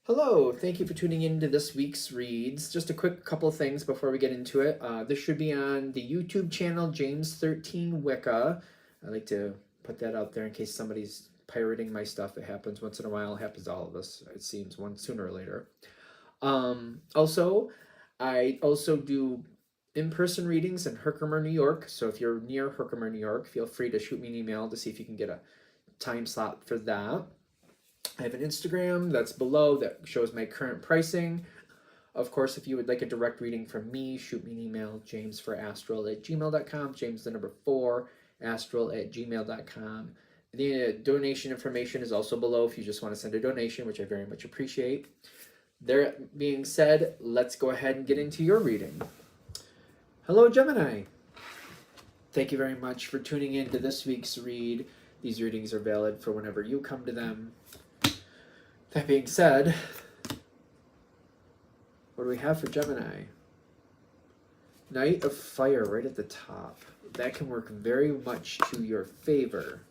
Hello, thank you for tuning in to this week's reads. Just a quick couple of things before we get into it. This should be on the YouTube channel James13 Wicca. I like to put that out there in case somebody's pirating my stuff. It happens once in a while. It happens to all of us, it seems, one sooner or later. Also, I also do in-person readings in Herkimer, New York. So if you're near Herkimer, New York, feel free to shoot me an email to see if you can get a time slot for that. I have an Instagram that's below that shows my current pricing. Of course, if you would like a direct reading from me, shoot me an email, jamesforastral@gmail.com, James the number 4, astral@gmail.com. The donation information is also below if you just want to send a donation, which I very much appreciate. That being said, let's go ahead and get into your reading. Hello, Gemini. Thank you very much for tuning in to this week's read. These readings are valid for whenever you come to them. That being said, what do we have for Gemini? Knight of Fire right at the top. That can work very much to your favor.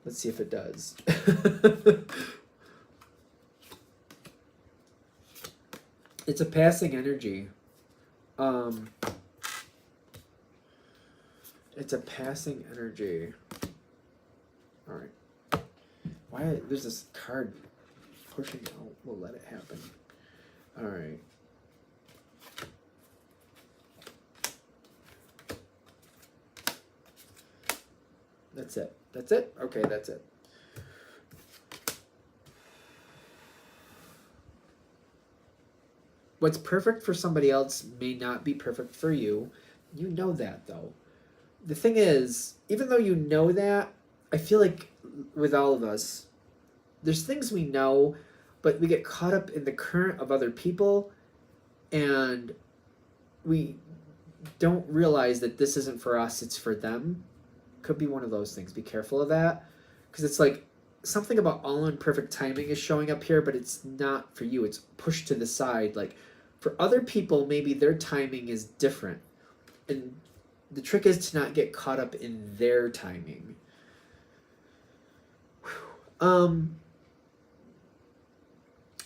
Let's see if it does. It's a passing energy. It's a passing energy. All right. Why there's this card pushing out? We'll let it happen. All right. That's it. That's it? Okay, that's it. What's perfect for somebody else may not be perfect for you. You know that, though. The thing is, even though you know that, I feel like with all of us, there's things we know, but we get caught up in the current of other people, and we don't realize that this isn't for us, it's for them. Could be one of those things. Be careful of that, because it's like something about all in perfect timing is showing up here, but it's not for you. It's pushed to the side. Like for other people, maybe their timing is different, and the trick is to not get caught up in their timing.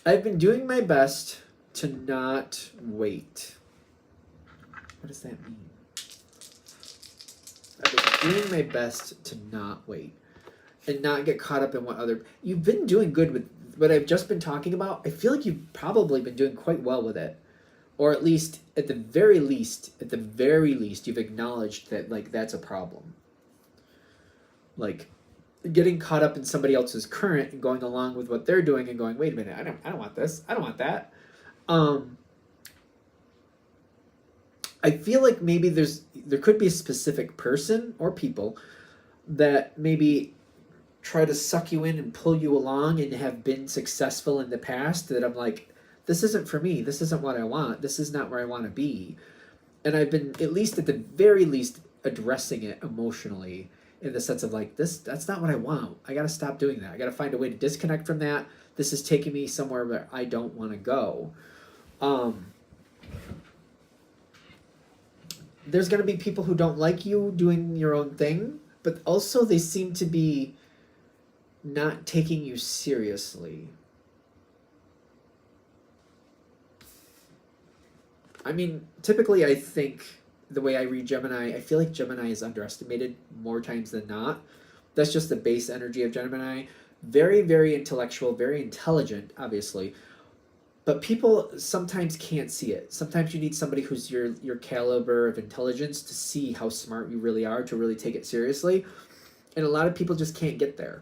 I've been doing my best to not wait. What does that mean? I've been doing my best to not wait and not get caught up in what other... You've been doing good with what I've just been talking about. I feel like you've probably been doing quite well with it. Or at least, at the very least, you've acknowledged that, like, that's a problem. Like, getting caught up in somebody else's current and going along with what they're doing and going, wait a minute, I don't want this. I don't want that. I feel like maybe there could be a specific person or people that maybe try to suck you in and pull you along and have been successful in the past that I'm like, this isn't for me. This isn't what I want. This is not where I want to be. And I've been, at least at the very least, addressing it emotionally in the sense of like, that's not what I want. I got to stop doing that. I got to find a way to disconnect from that. This is taking me somewhere where I don't want to go. There's going to be people who don't like you doing your own thing, but also they seem to be not taking you seriously. I mean, typically I think the way I read Gemini, I feel like Gemini is underestimated more times than not. That's just the base energy of Gemini. Very, very intellectual, very intelligent, obviously. But people sometimes can't see it. Sometimes you need somebody who's your caliber of intelligence to see how smart you really are, to really take it seriously. And a lot of people just can't get there.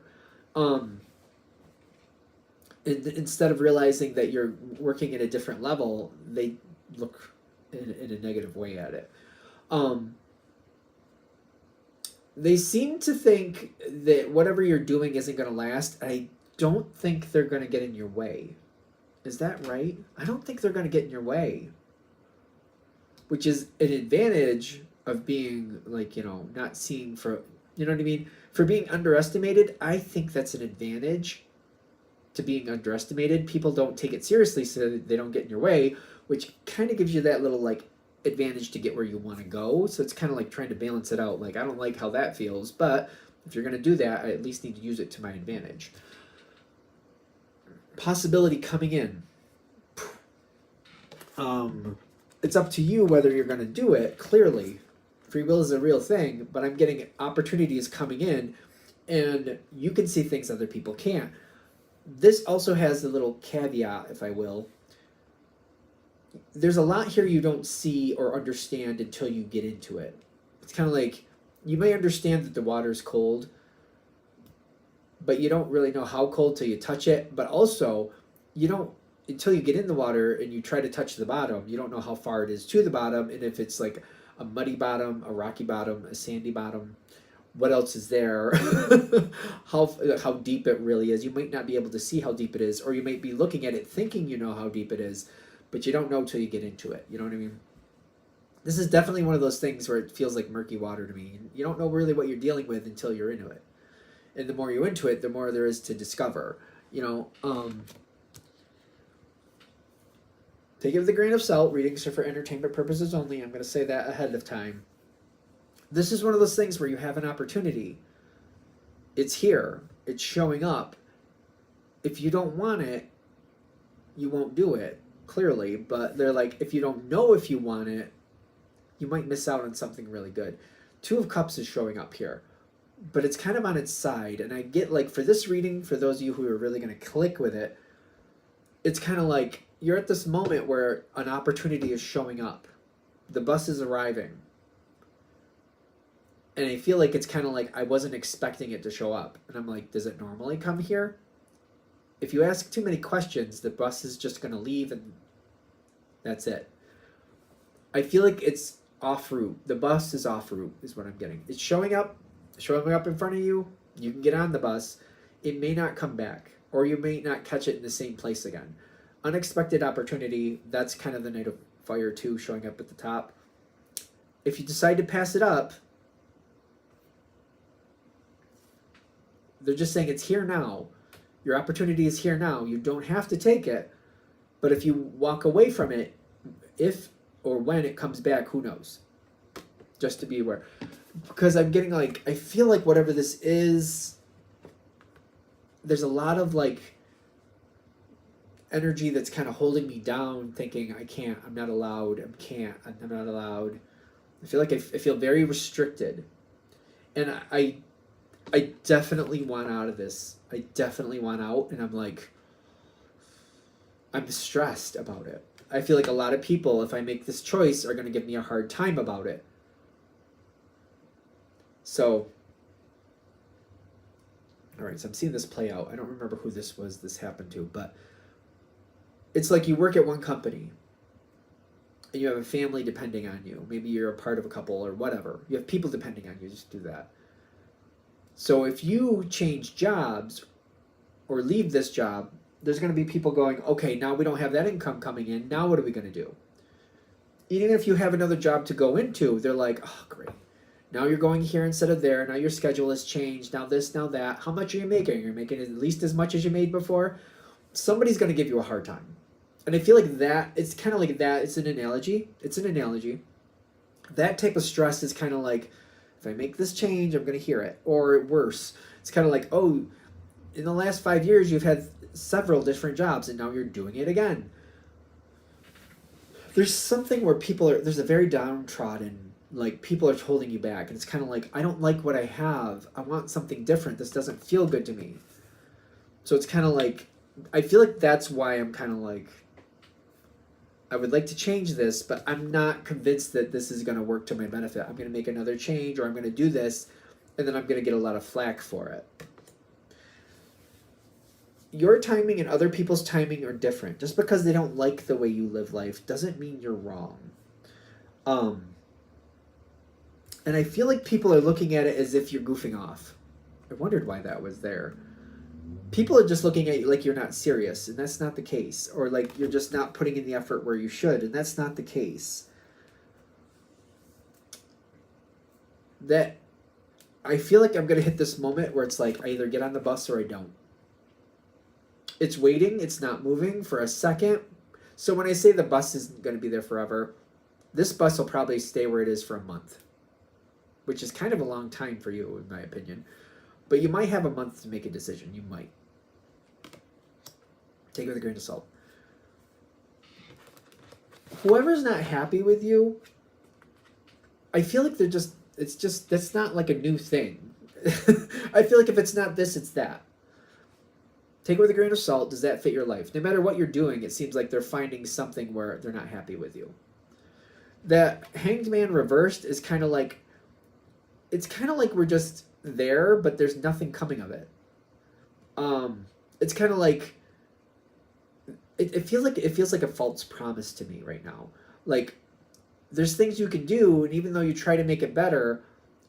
Instead of realizing that you're working at a different level, they look in a negative way at it. They seem to think that whatever you're doing isn't going to last. I don't think they're going to get in your way. Is that right? I don't think they're going to get in your way. Which is an advantage of being, like, not seen for, you know what I mean? For being underestimated, I think that's an advantage to being underestimated. People don't take it seriously, so they don't get in your way, which kind of gives you that little, like, advantage to get where you want to go. So it's kind of like trying to balance it out. Like, I don't like how that feels, but if you're going to do that, I at least need to use it to my advantage. possibility coming in. It's up to you whether you're going to do it, clearly. Free will is a real thing, but I'm getting opportunities coming in, and you can see things other people can't. This also has a little caveat, if I will. There's a lot here you don't see or understand until you get into it. It's kind of like, you may understand that the water's cold, but you don't really know how cold till you touch it. But also, you don't, until you get in the water and you try to touch the bottom, you don't know how far it is to the bottom, and if it's like a muddy bottom, a rocky bottom, a sandy bottom, what else is there, how deep it really is. You might not be able to see how deep it is, or you might be looking at it thinking you know how deep it is, but you don't know till you get into it. You know what I mean? This is definitely one of those things where it feels like murky water to me. You don't know really what you're dealing with until you're into it. And the more you're into it, the more there is to discover. Take it with a grain of salt. Readings are for entertainment purposes only. I'm going to say that ahead of time. This is one of those things where you have an opportunity. It's here. It's showing up. If you don't want it, you won't do it, clearly. But they're like, if you don't know if you want it, you might miss out on something really good. Two of Cups is showing up here, but it's kind of on its side. And I get, like, for this reading, for those of you who are really going to click with it, it's kind of like you're at this moment where an opportunity is showing up. The bus is arriving. And I feel like it's kind of like I wasn't expecting it to show up. And I'm like, does it normally come here? If you ask too many questions, the bus is just going to leave and that's it. I feel like it's off route. The bus is off route is what I'm getting. It's showing up in front of you. You can get on the bus. It may not come back, or you may not catch it in the same place again. Unexpected opportunity. That's kind of the Knight of Fire too, showing up at the top. If you decide to pass it up, they're just saying it's here now. Your opportunity is here now. You don't have to take it. But if you walk away from it, if or when it comes back, who knows? Just to be aware. Because I'm getting like, I feel like whatever this is, there's a lot of like energy that's kind of holding me down, thinking I can't, I'm not allowed, I'm not allowed. I feel like I feel very restricted. And I definitely want out of this. I definitely want out, and I'm like, I'm stressed about it. I feel like a lot of people, if I make this choice, are going to give me a hard time about it. So, all right, so I'm seeing this play out. I don't remember who this happened to, but it's like you work at one company and you have a family depending on you. Maybe you're a part of a couple or whatever. You have people depending on you. Just do that. So if you change jobs or leave this job, there's going to be people going, okay, now we don't have that income coming in. Now what are we going to do? Even if you have another job to go into, they're like, oh, great. Now you're going here instead of there. Now your schedule has changed. Now this, now that. How much are you making? You're making at least as much as you made before. Somebody's going to give you a hard time. And I feel like that, it's kind of like that. It's an analogy. That type of stress is kind of like, if I make this change, I'm going to hear it. Or worse, it's kind of like, oh, in the last 5 years, you've had several different jobs, and now you're doing it again. There's something where there's a very downtrodden, like people are holding you back. And it's kind of like, I don't like what I have. I want something different. This doesn't feel good to me. So it's kind of like, I feel like that's why I'm kind of like, I would like to change this, but I'm not convinced that this is going to work to my benefit. I'm going to make another change, or I'm going to do this, and then I'm going to get a lot of flack for it. Your timing and other people's timing are different. Just because they don't like the way you live life doesn't mean you're wrong. And I feel like people are looking at it as if you're goofing off. I wondered why that was there. People are just looking at you like you're not serious, and that's not the case. Or like you're just not putting in the effort where you should, and that's not the case. That I feel like I'm going to hit this moment where it's like I either get on the bus or I don't. It's waiting, it's not moving for a second. So when I say the bus isn't going to be there forever, this bus will probably stay where it is for a month, which is kind of a long time for you, in my opinion. But you might have a month to make a decision. You might. Take it with a grain of salt. Whoever's not happy with you, I feel like that's not like a new thing. I feel like if it's not this, it's that. Take it with a grain of salt. Does that fit your life? No matter what you're doing, it seems like they're finding something where they're not happy with you. That Hanged Man reversed is kind of like, it's kind of like we're just there, but there's nothing coming of it. It's kind of like, it feels like a false promise to me right now. Like, there's things you can do, and even though you try to make it better,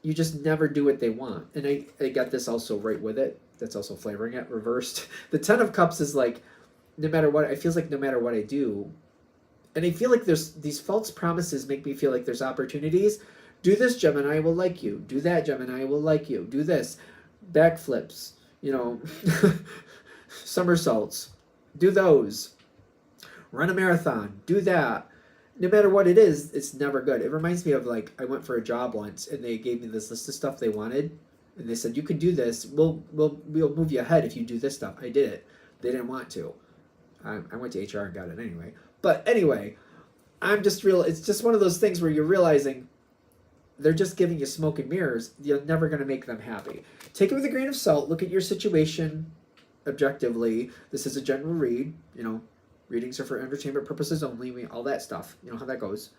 you just never do what they want. And I got this also right with it. That's also flavoring it, reversed. The Ten of Cups is like, no matter what, it feels like no matter what I do, and I feel like there's these false promises make me feel like there's opportunities. Do this, Gemini will like you. Do that, Gemini will like you. Do this. Backflips, somersaults. Do those. Run a marathon. Do that. No matter what it is, it's never good. It reminds me of, like, I went for a job once and they gave me this list of stuff they wanted. And they said, you can do this. We'll move you ahead if you do this stuff. I did it. They didn't want to. I went to HR and got it anyway. But anyway, it's just one of those things where you're realizing they're just giving you smoke and mirrors. You're never going to make them happy. Take it with a grain of salt. Look at your situation objectively. This is a general read. Readings are for entertainment purposes only. All that stuff. You know how that goes.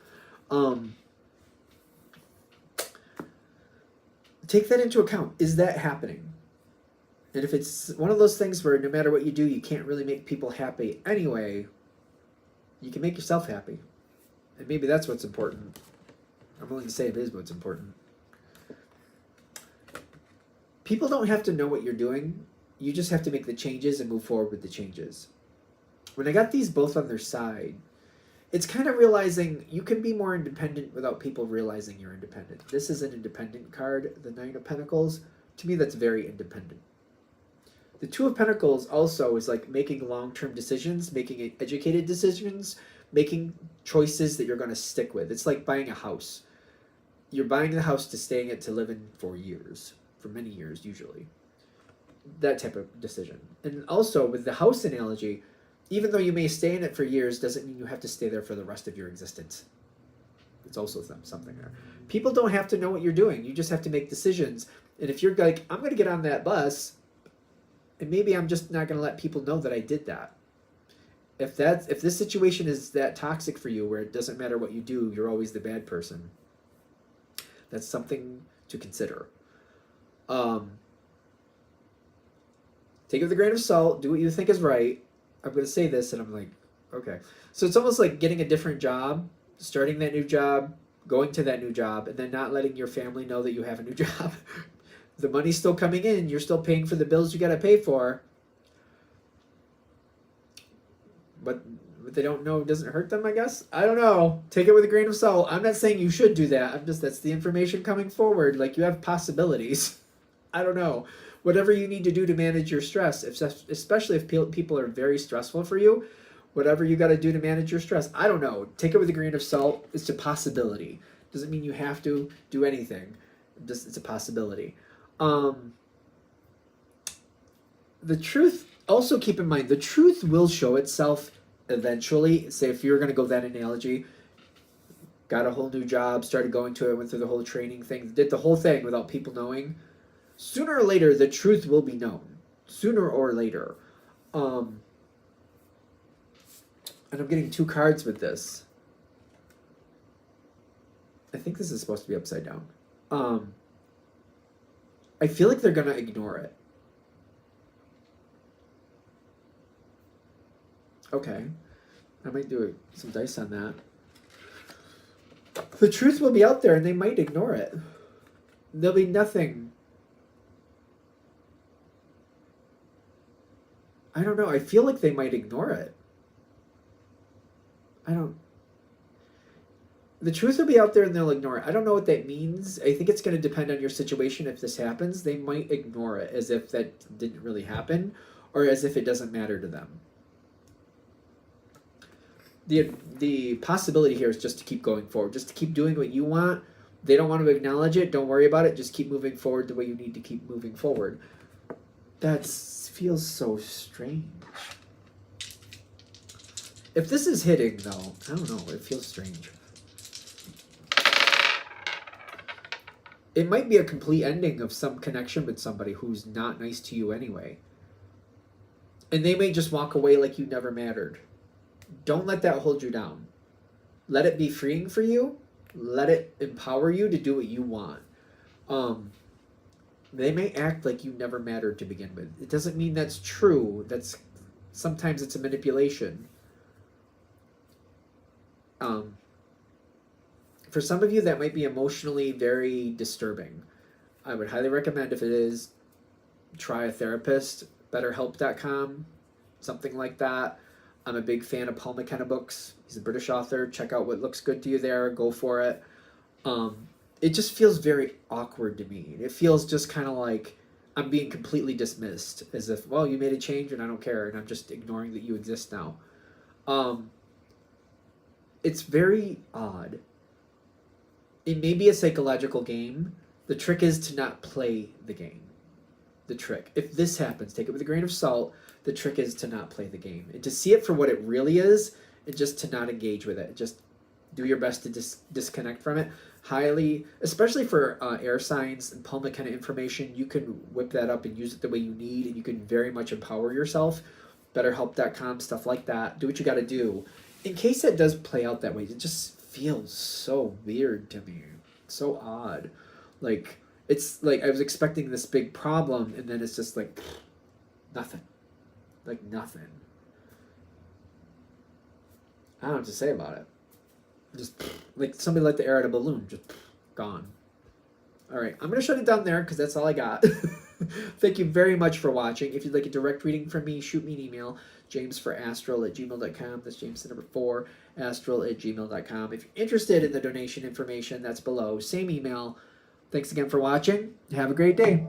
Take that into account. Is that happening? And if it's one of those things where no matter what you do, you can't really make people happy anyway, you can make yourself happy. And maybe that's what's important. I'm willing to say it is what's important. People don't have to know what you're doing. You just have to make the changes and move forward with the changes. When I got these both on their side, it's kind of realizing you can be more independent without people realizing you're independent. This is an independent card, the Nine of Pentacles. To me, that's very independent. The Two of Pentacles also is like making long-term decisions, making educated decisions, making choices that you're going to stick with. It's like buying a house. You're buying the house to stay in it to live in for years, for many years usually. That type of decision. And also with the house analogy, even though you may stay in it for years, doesn't mean you have to stay there for the rest of your existence. It's also something there. People don't have to know what you're doing. You just have to make decisions. And if you're like, I'm going to get on that bus, and maybe I'm just not going to let people know that I did that. If this situation is that toxic for you, where it doesn't matter what you do, you're always the bad person, that's something to consider. Take it with a grain of salt. Do what you think is right. I'm going to say this, and I'm like, okay. So it's almost like getting a different job, starting that new job, going to that new job, and then not letting your family know that you have a new job. The money's still coming in. You're still paying for the bills you got to pay for. But what they don't know doesn't hurt them, I guess. I don't know. Take it with a grain of salt. I'm not saying you should do that. That's the information coming forward. Like, you have possibilities. I don't know. Whatever you need to do to manage your stress, especially if people are very stressful for you, whatever you got to do to manage your stress. I don't know. Take it with a grain of salt. It's a possibility. Doesn't mean you have to do anything. It's a possibility. The truth, also keep in mind, the truth will show itself eventually. Say if you're going to go that analogy, got a whole new job, started going to it, went through the whole training thing, did the whole thing without people knowing. Sooner or later, the truth will be known. Sooner or later. And I'm getting two cards with this. I think this is supposed to be upside down. I feel like they're going to ignore it. Okay. I might do some dice on that. The truth will be out there and they might ignore it. There'll be nothing. I don't know. I feel like they might ignore it. The truth will be out there and they'll ignore it. I don't know what that means. I think it's going to depend on your situation. If this happens, they might ignore it as if that didn't really happen, or as if it doesn't matter to them. The possibility here is just to keep going forward, just to keep doing what you want. They don't want to acknowledge it. Don't worry about it. Just keep moving forward the way you need to keep moving forward. That feels so strange. If this is hitting, though, I don't know. It feels strange. It might be a complete ending of some connection with somebody who's not nice to you anyway. And they may just walk away like you never mattered. Don't let that hold you down. Let it be freeing for you. Let it empower you to do what you want. They may act like you never mattered to begin with. It doesn't mean that's true. Sometimes it's a manipulation. For some of you, that might be emotionally very disturbing. I would highly recommend, if it is, try a therapist, betterhelp.com, something like that. I'm a big fan of Paul McKenna books. He's a British author. Check out what looks good to you there. Go for it. It just feels very awkward to me. It feels just kind of like I'm being completely dismissed, as if, well, you made a change and I don't care, and I'm just ignoring that you exist now. It's very odd. It may be a psychological game. The trick is to not play the game. The trick. If this happens, take it with a grain of salt. The trick is to not play the game and to see it for what it really is, and just to not engage with it. Just do your best to disconnect from it. Highly, especially for air signs and Paul McKenna information, you can whip that up and use it the way you need, and you can very much empower yourself. Betterhelp.com, stuff like that. Do what you got to do. In case that does play out that way, it just feels so weird to me. So odd. Like, it's like I was expecting this big problem, and then it's just like nothing. Like nothing. I don't know what to say about it. Just like somebody let the air out of a balloon. Just gone. All right, I'm going to shut it down there because that's all I got. Thank you very much for watching. If you'd like a direct reading from me, shoot me an email, jamesforastral@gmail.com. That's James the number 4, astral@gmail.com. If you're interested in the donation information, that's below. Same email. Thanks again for watching. Have a great day.